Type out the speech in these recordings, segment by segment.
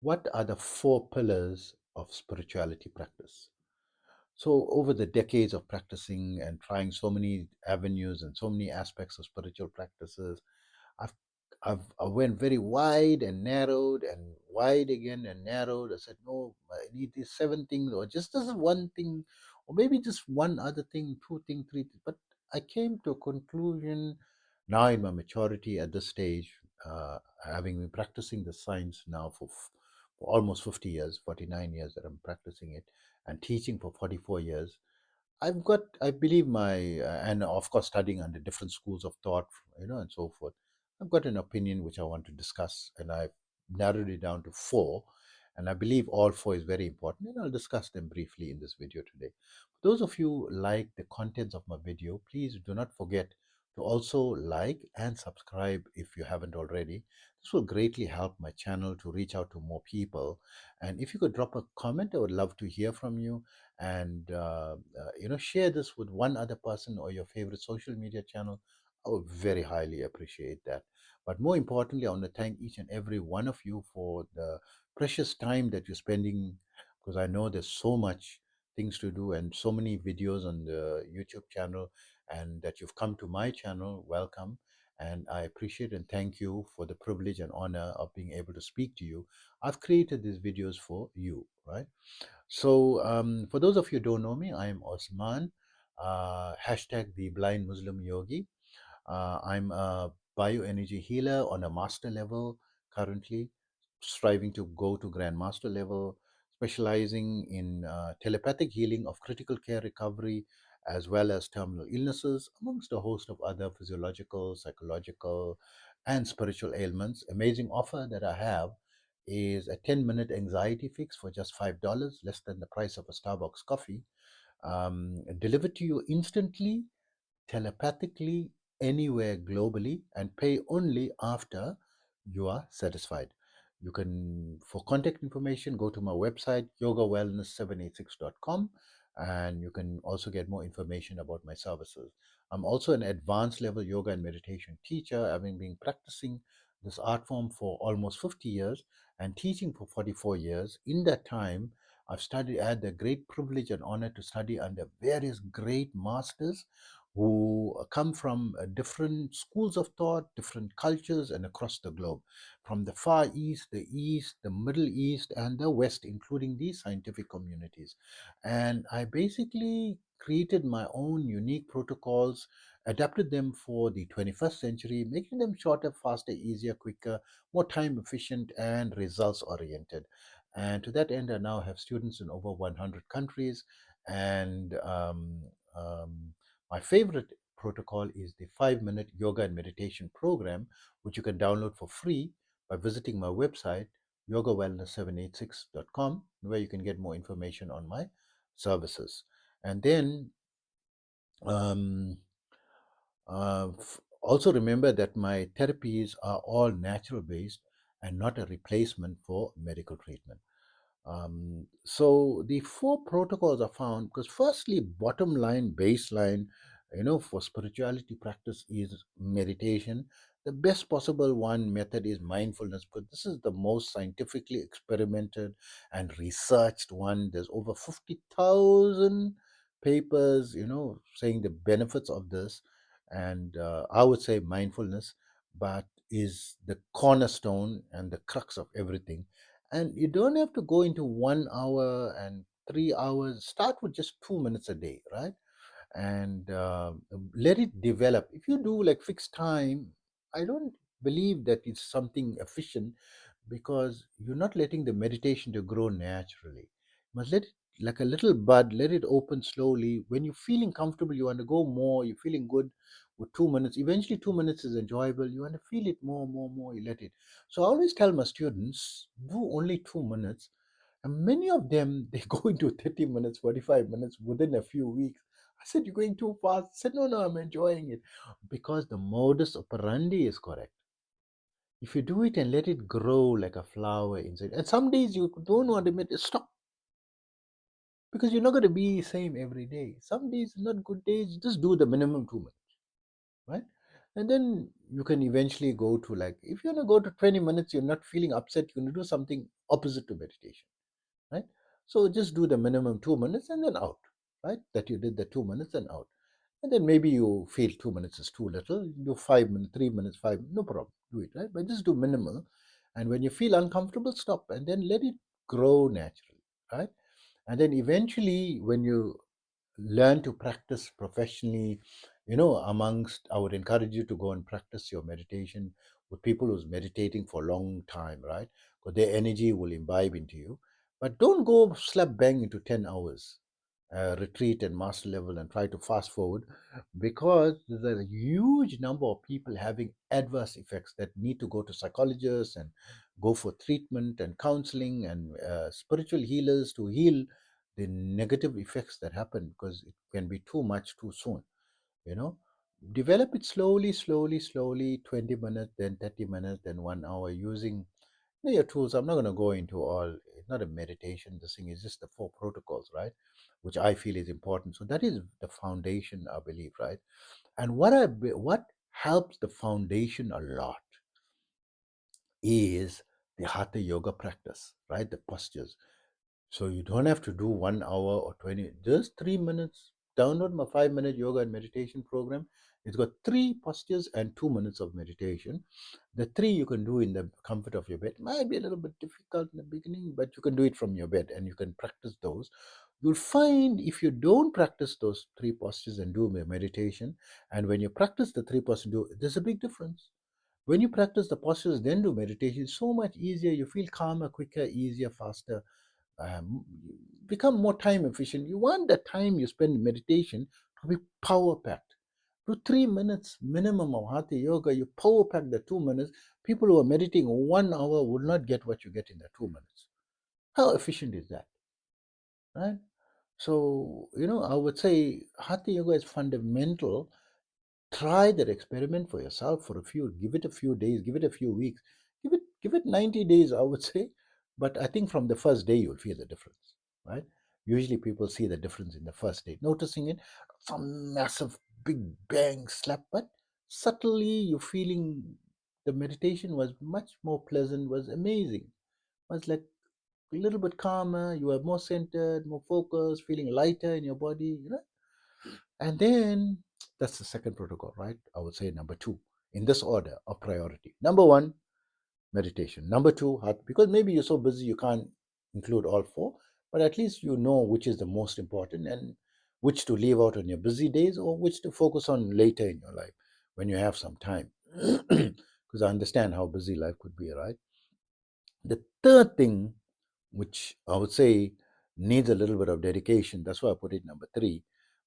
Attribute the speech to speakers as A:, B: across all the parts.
A: What are the four pillars of spirituality practice? So, over the decades of practicing and trying so many avenues and so many aspects of spiritual practices, I've I went very wide and narrowed and wide again and narrowed. I said, no, I need these seven things, or just this one thing, or maybe just one other thing, two things, three things. But I came to a conclusion now in my maturity at this stage, having been practicing the science now for almost 50 years, 49 years that I'm practicing it, and teaching for 44 years. I believe and of course, studying under different schools of thought, and so forth. I've got an opinion which I want to discuss, and I've narrowed it down to four. And I believe all four is very important, and I'll discuss them briefly in this video today. For those of you like the contents of my video, please do not forget to also like and subscribe if you haven't already. This will greatly help my channel to reach out to more people. And if you could drop a comment, I would love to hear from you, and share this with one other person or your favorite social media channel. I would very highly appreciate that. But more importantly, I want to thank each and every one of you for the precious time that you're spending, because I know there's so much things to do and so many videos on the YouTube channel, and that you've come to my channel. Welcome. And I appreciate and thank you for the privilege and honor of being able to speak to you. I've created these videos for you, right? So, for those of you who don't know me, I'm Osman, hashtag the blind Muslim yogi. I'm a bioenergy healer on a master level currently, striving to go to grandmaster level, specializing in telepathic healing of critical care recovery as well as terminal illnesses, amongst a host of other physiological, psychological, and spiritual ailments. Amazing offer that I have is a 10-minute anxiety fix for just $5, less than the price of a Starbucks coffee, delivered to you instantly, telepathically, anywhere globally, and pay only after you are satisfied. You can, for contact information, go to my website, yogawellness786.com, and you can also get more information about my services. I'm also an advanced level yoga and meditation teacher, having been practicing this art form for almost 50 years and teaching for 44 years. In that time, I had the great privilege and honor to study under various great masters who come from different schools of thought, different cultures, and across the globe, from the Far East, the Middle East, and the West, including these scientific communities. And I basically created my own unique protocols, adapted them for the 21st century, making them shorter, faster, easier, quicker, more time efficient, and results oriented. And to that end, I now have students in over 100 countries. And my favorite protocol is the 5-minute yoga and meditation program, which you can download for free by visiting my website, yogawellness786.com, where you can get more information on my services. And then um, also remember that my therapies are all natural based and not a replacement for medical treatment. So the four protocols are found because, firstly, bottom line, baseline, for spirituality practice is meditation. The best possible one method is mindfulness, because this is the most scientifically experimented and researched one. There's over 50,000 papers, saying the benefits of this. And I would say mindfulness, but is the cornerstone and the crux of everything. And you don't have to go into 1 hour and 3 hours. Start with just 2 minutes a day, right? And let it develop. If you do like fixed time, I don't believe that it's something efficient, because you're not letting the meditation to grow naturally. You must let it, like a little bud, let it open slowly. When you're feeling comfortable, you want to go more, you're feeling good with 2 minutes. Eventually, 2 minutes is enjoyable. You want to feel it more, more, more, you let it. So I always tell my students, do only 2 minutes. And many of them, they go into 30 minutes, 45 minutes within a few weeks. I said, you're going too fast. I said, no, no, I'm enjoying it. Because the modus operandi is correct. If you do it and let it grow like a flower inside, and some days you don't want to admit it, stop, because you're not going to be same every day. Some days not good days, just do the minimum 2 minutes, right? And then you can eventually go to, like, if you want to go to 20 minutes, you're not feeling upset, you're going to do something opposite to meditation, right? So just do the minimum 2 minutes and then out, right? That you did the 2 minutes and out. And then maybe you feel 2 minutes is too little, do 5 minutes, 3 minutes, five, no problem, do it, right? But just do minimal. And when you feel uncomfortable, stop and then let it grow naturally, right? And then eventually, when you learn to practice professionally, amongst, I would encourage you to go and practice your meditation with people who's meditating for a long time, right? Because their energy will imbibe into you. But don't go slap bang into 10 hours retreat and master level and try to fast forward, because there's a huge number of people having adverse effects that need to go to psychologists and go for treatment and counseling and spiritual healers to heal the negative effects that happen, because it can be too much too soon. you know Develop it slowly, slowly, slowly, 20 minutes, then 30 minutes, then 1 hour, using your tools. I'm not going to go into all. It's not a meditation. This thing is just the four protocols, right? Which I feel is important. So that is the foundation, I believe, right? And what helps the foundation a lot is the hatha yoga practice, right? The postures. So you don't have to do 1 hour or 20, just 3 minutes. Download my 5 minute yoga and meditation program. It's got three postures and 2 minutes of meditation. The three you can do in the comfort of your bed. Might be a little bit difficult in the beginning, but you can do it from your bed and you can practice those. You'll find if you don't practice those three postures and do meditation, and when you practice the three postures, there's a big difference. When you practice the postures, then do meditation, it's so much easier. You feel calmer, quicker, easier, faster, um, become more time efficient. You want the time you spend in meditation to be power packed. Do 3 minutes minimum of hatha yoga, you power pack the 2 minutes. People who are meditating 1 hour would not get what you get in the 2 minutes. How efficient is that? Right? So, I would say hatha yoga is fundamental. Try that experiment for yourself for a few, give it a few days, give it a few weeks, give it 90 days, I would say. But I think from the first day you'll feel the difference, right? Usually people see the difference in the first day, noticing it, some massive big bang slap, but subtly you're feeling the meditation was much more pleasant, was amazing, was like a little bit calmer, you were more centered, more focused, feeling lighter in your body. And then that's the second protocol, right? I would say number two, in this order of priority. Number one, meditation. Number two, heart, because maybe you're so busy you can't include all four, but at least you know which is the most important and which to leave out on your busy days or which to focus on later in your life when you have some time. Because I understand how busy life could be, right? The third thing, which I would say needs a little bit of dedication, that's why I put it number three,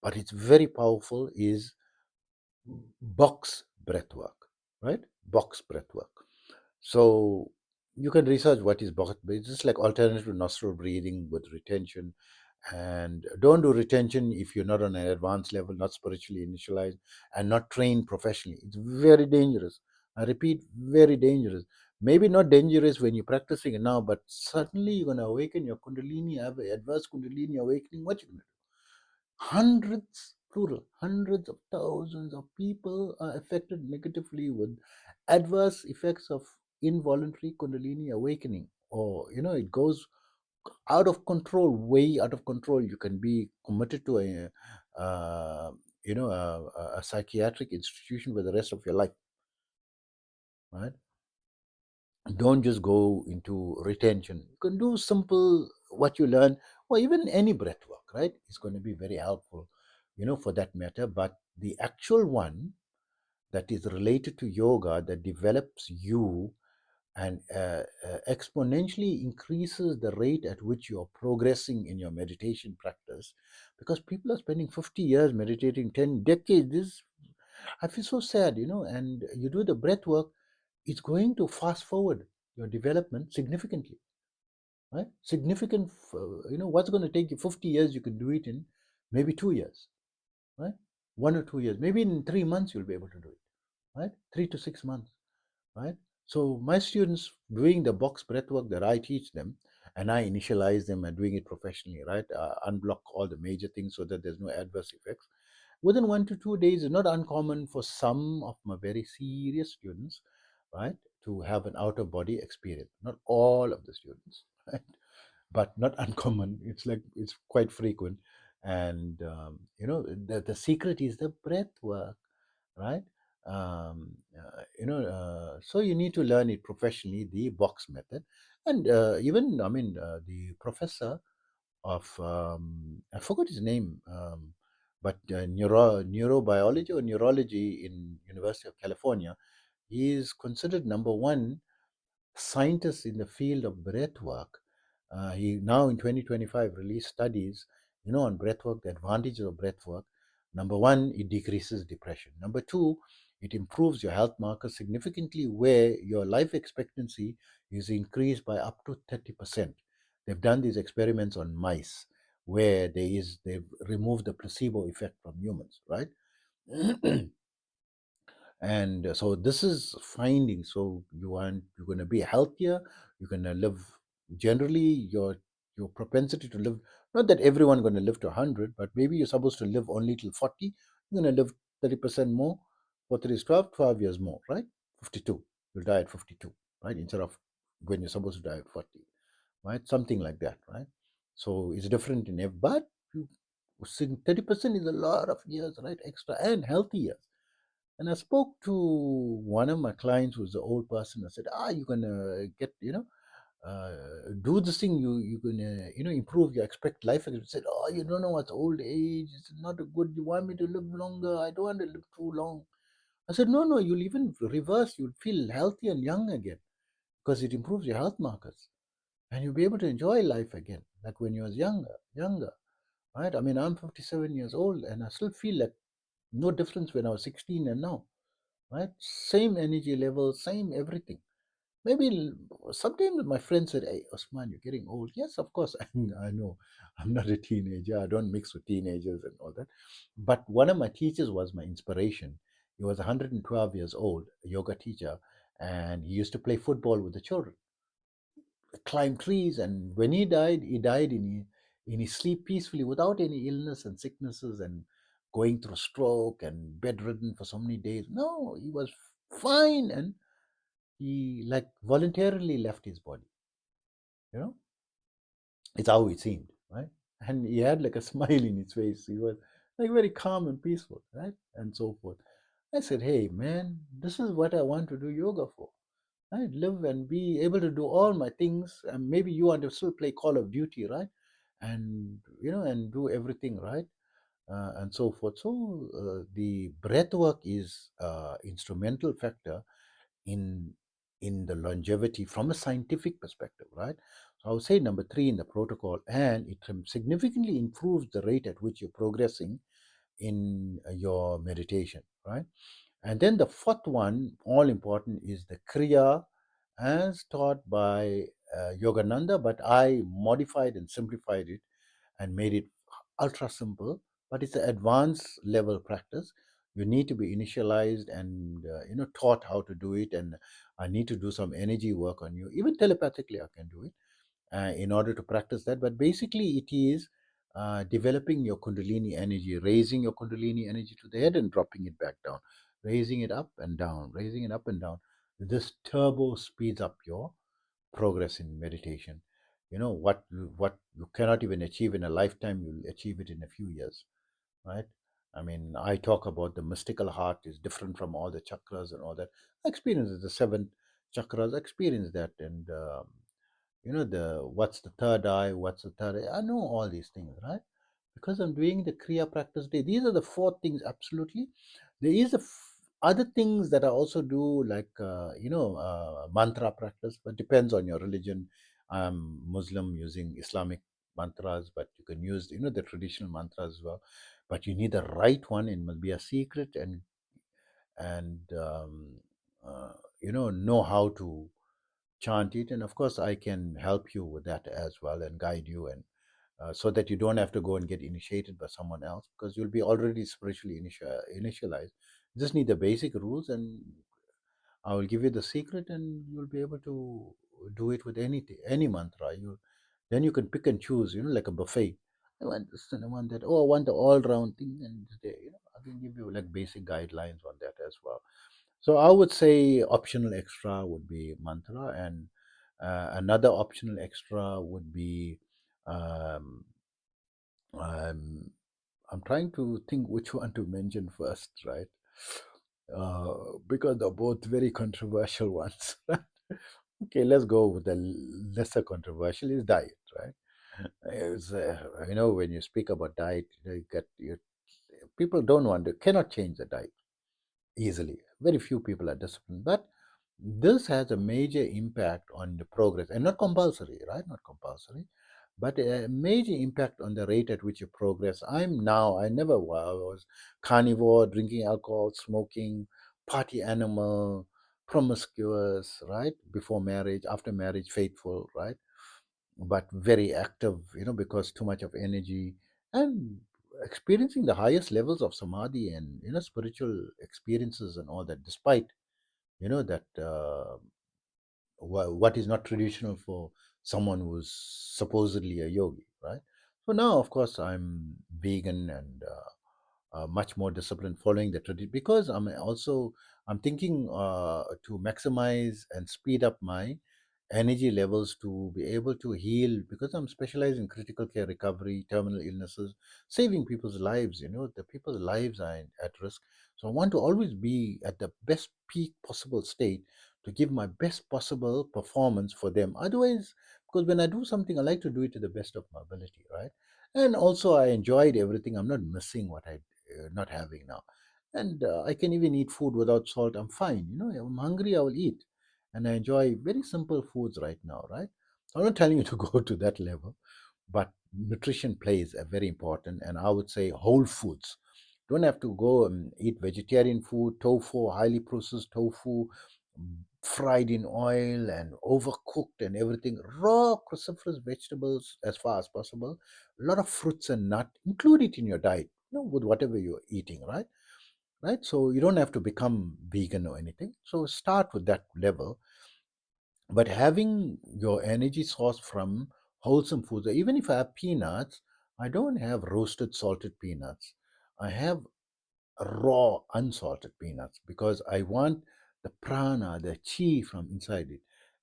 A: but it's very powerful, is box breath work, right? Box breath work. So you can research what is box. It's just like alternative nostril breathing with retention. And don't do retention if you're not on an advanced level, not spiritually initialized, and not trained professionally. It's very dangerous. I repeat, very dangerous. Maybe not dangerous when you're practicing it now, but certainly you're going to awaken your Kundalini, have an adverse Kundalini awakening. What you going to do? Hundreds, plural, hundreds of thousands of people are affected negatively with adverse effects of involuntary Kundalini awakening. Or, it goes out of control, way out of control. You can be committed to a psychiatric institution for the rest of your life, right? Don't just go into retention. You can do simple what you learn, or even any breath work, right? It's going to be very helpful, for that matter. But the actual one that is related to yoga, that develops you and exponentially increases the rate at which you are progressing in your meditation practice, because people are spending 50 years meditating, 10 decades. I feel so sad, and you do the breath work, it's going to fast forward your development significantly, right? Significant, what's going to take you 50 years, you can do it in maybe 2 years, right? 1 or 2 years, maybe in 3 months you'll be able to do it, right? 3 to 6 months, right? So my students doing the box breath work that I teach them, and I initialize them and doing it professionally, right? Unblock all the major things so that there's no adverse effects. within 1 to 2 days is not uncommon for some of my very serious students, right, to have an out of body experience. Not all of the students, right? But not uncommon. It's like it's quite frequent. And the secret is the breath work, right? So you need to learn it professionally, the box method. And even, I mean, the professor of, I forgot his name, but neurobiology or neurology in University of California, he is considered number one scientist in the field of breath work. He now in 2025 released studies, on breath work, the advantages of breath work. Number one, it decreases depression. Number two, it improves your health markers significantly, where your life expectancy is increased by up to 30%. They've done these experiments on mice where they've removed the placebo effect from humans, right? And so this is finding. So you're going to be healthier, you're going to live, generally your propensity to live, not that everyone going to live to 100, but maybe you're supposed to live only till 40, you're going to live 30% more. 40 is 12 years more, right? 52, you'll die at 52, right, instead of when you're supposed to die at 40, right? Something like that, right? So it's different in every, but you 30% is a lot of years, right, extra and healthy years. And I spoke to one of my clients who's an old person. I said, you're gonna get, do this thing. You're gonna, improve your expect life. And he said, oh, you don't know what's old age. It's not a good. You want me to live longer? I don't want to live too long. I said, no, no. You'll even reverse. You'll feel healthy and young again because it improves your health markers, and you'll be able to enjoy life again, like when you was younger. Right? I mean, I'm 57 years old, and I still feel like no difference when I was 16 and now, right? Same energy level, same everything. Maybe sometimes my friend said, "Hey, Osman, you're getting old." Yes, of course, I know. I'm not a teenager. I don't mix with teenagers and all that. But one of my teachers was my inspiration. He was 112 years old, a yoga teacher, and he used to play football with the children, climb trees. And when he died in his sleep peacefully without any illness and sicknesses and going through stroke and bedridden for so many days. No, he was fine, and he like voluntarily left his body. You know, it's how it seemed, right? And he had like a smile in his face. He was like very calm and peaceful, right? And so forth. I said, hey man, this is what I want to do yoga for. I live and be able to do all my things. And maybe you want to still play Call of Duty, right? And and do everything, right? And so forth. So the breath work is instrumental factor in the longevity from a scientific perspective, right? So I would say number three in the protocol, and it significantly improves the rate at which you're progressing in your meditation, right? And then the fourth one, all important, is the Kriya as taught by Yogananda, but I modified and simplified it and made it ultra simple. But it's an advanced level practice. You need to be initialized and taught how to do it. And I need to do some energy work on you. Even telepathically, I can do it in order to practice that. But basically, it is developing your Kundalini energy, raising your Kundalini energy to the head and dropping it back down, raising it up and down, raising it up and down. This turbo speeds up your progress in meditation. What you cannot even achieve in a lifetime, you'll achieve it in a few years, right? I mean, I talk about the mystical heart is different from all the chakras and all that. I experience the seven chakras. I experience that, and the what's the third eye, what's the third eye. I know all these things, right? Because I'm doing the Kriya practice day. These are the four things absolutely. There is other things that I also do, like mantra practice, but depends on your religion. I'm Muslim, using Islamic mantras, but you can use the traditional mantras as well. But you need the right one. It must be a secret, and uh, know how to chant it. And of course, I can help you with that as well and guide you, and so that you don't have to go and get initiated by someone else, because you'll be already spiritually initialized. You just need the basic rules, and I will give you the secret, and you'll be able to do it with anything, any mantra. Then you can pick and choose, like a buffet. I want this and I want that. Oh, I want the all-round thing, and there, I can give you like basic guidelines on that as well. So I would say optional extra would be mantra, and another optional extra would be um, um, I'm trying to think which one to mention first, right? Because they're both very controversial ones. Okay, let's go with the lesser controversial is diet, right? When you speak about diet, people don't want to, cannot change the diet easily. Very few people are disciplined, but this has a major impact on the progress, and not compulsory, right? Not compulsory, but a major impact on the rate at which you progress. I never was carnivore, drinking alcohol, smoking, party animal, promiscuous, right? Before marriage, after marriage, faithful, right? But very active, because too much of energy, and experiencing the highest levels of samadhi and spiritual experiences and all that, despite that what is not traditional for someone who's supposedly a yogi, right? So now, of course, I'm vegan and much more disciplined, following the tradition, because I'm thinking to maximize and speed up my energy levels to be able to heal, because I'm specialized in critical care recovery, terminal illnesses, saving people's lives. The people's lives are at risk. So I want to always be at the best peak possible state to give my best possible performance for them. Otherwise, because when I do something, I like to do it to the best of my ability, right? And also, I enjoyed everything. I'm not missing what I not having now. And I can even eat food without salt. I'm fine. I'm hungry, I will eat. And I enjoy very simple foods right now, right? I'm not telling you to go to that level, but nutrition plays a very important, and I would say whole foods. Don't have to go and eat vegetarian food, tofu, highly processed tofu, fried in oil and overcooked and everything. Raw cruciferous vegetables as far as possible. A lot of fruits and nut. Include it in your diet, with whatever you're eating, right? Right. So you don't have to become vegan or anything. So start with that level, but having your energy source from wholesome foods. Even if I have peanuts, I don't have roasted salted peanuts. I have raw unsalted peanuts, because I want the prana, the chi from inside it.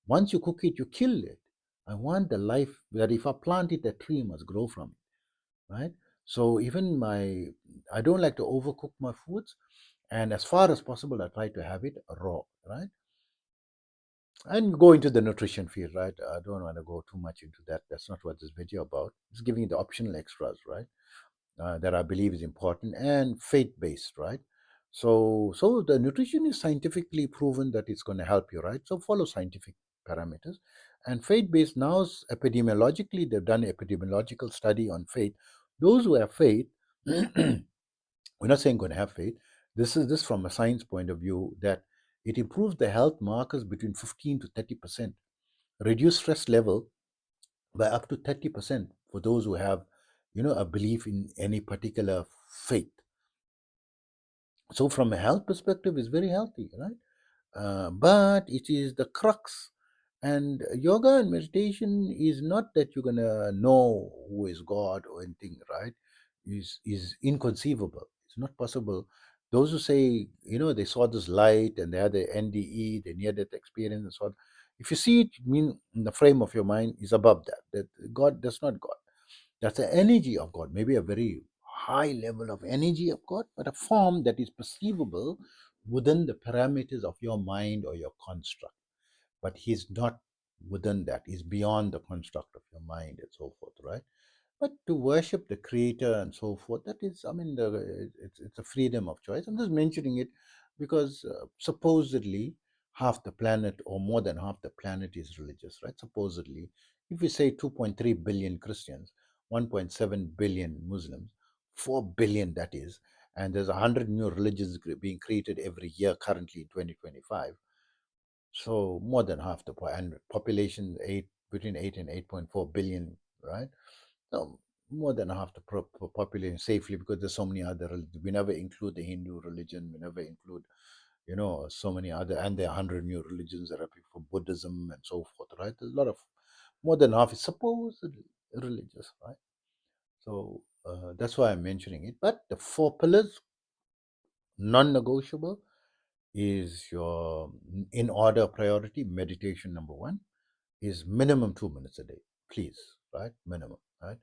A: Once you cook it, you kill it. I want the life that if I plant it, the tree must grow from it, right? So even I don't like to overcook my foods, and as far as possible, I try to have it raw, right? And go into the nutrition field, right? I don't want to go too much into that. That's not what this video about. It's giving you the optional extras, right? That I believe is important, and faith-based, right? So the nutrition is scientifically proven that it's going to help you, right? So follow scientific parameters, and faith-based now epidemiologically they've done epidemiological study on faith. Those who have faith, we're not saying going to have faith. This from a science point of view, that it improves the health markers between 15 to 30%, reduce stress level by up to 30% for those who have a belief in any particular faith. So from a health perspective, it's very healthy, right? But it is the crux. And yoga and meditation is not that you're gonna know who is God or anything, right? Is inconceivable. It's not possible. Those who say, they saw this light and they had the NDE, the near death experience and so on. If you see it, mean in the frame of your mind is above that. That God, that's not God. That's the energy of God, maybe a very high level of energy of God, but a form that is perceivable within the parameters of your mind or your construct. But He's not within that, He's beyond the construct of your mind and so forth, right? But to worship the creator and so forth, that is, it's a freedom of choice. I'm just mentioning it because supposedly half the planet or more than half the planet is religious, right? Supposedly, if we say 2.3 billion Christians, 1.7 billion Muslims, 4 billion that is, and there's 100 new religions being created every year currently in 2025. So more than half and population between 8 and 8.4 billion, right? No, more than half the population safely, because there's so many other religions. We never include the Hindu religion. We never include, so many other, and there are 100 new religions that are for Buddhism and so forth, right? There's a lot of, more than half is supposedly religious, right? So that's why I'm mentioning it. But the four pillars, non-negotiable, is your in order priority. Meditation number one is minimum 2 minutes a day, please, right? Minimum, right?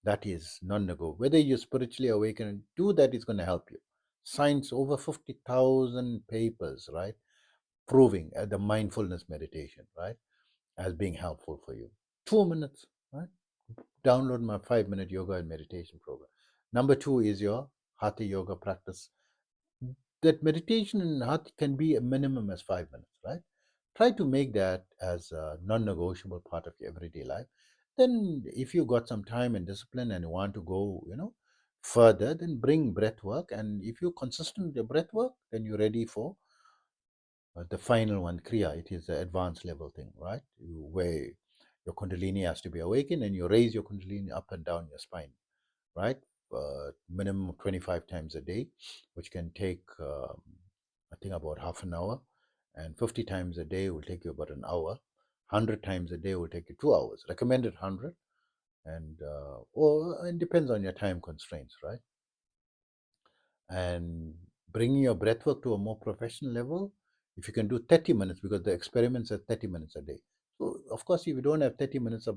A: That is non-negotiable. Whether you're spiritually awakened, do that is going to help you. Science, over 50,000 papers, right, proving the mindfulness meditation, right, as being helpful for you. 2 minutes, right? Download my 5 minute yoga and meditation program. Number two is your hatha yoga practice. That meditation in hatha can be a minimum as 5 minutes, right? Try to make that as a non-negotiable part of your everyday life. Then if you got some time and discipline and you want to go, further, then bring breath work. And if you're consistent with your breath work, then you're ready for the final one, kriya. It is the advanced level thing, right? Where your kundalini has to be awakened and you raise your kundalini up and down your spine, right? Minimum of 25 times a day, which can take, I think, about half an hour. And 50 times a day will take you about an hour. 100 times a day will take you 2 hours. Recommended 100. And, or it depends on your time constraints, right? And bringing your breath work to a more professional level, if you can do 30 minutes, because the experiments are 30 minutes a day. So, of course, if you don't have 30 minutes,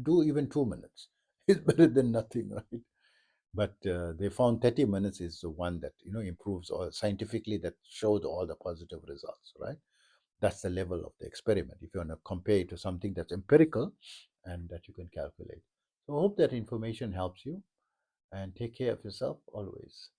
A: do even 2 minutes. It's better than nothing, right? But they found 30 minutes is the one that improves, or scientifically that showed all the positive results, right? That's the level of the experiment if you want to compare it to something that's empirical and that you can calculate. So I hope that information helps you, and take care of yourself always.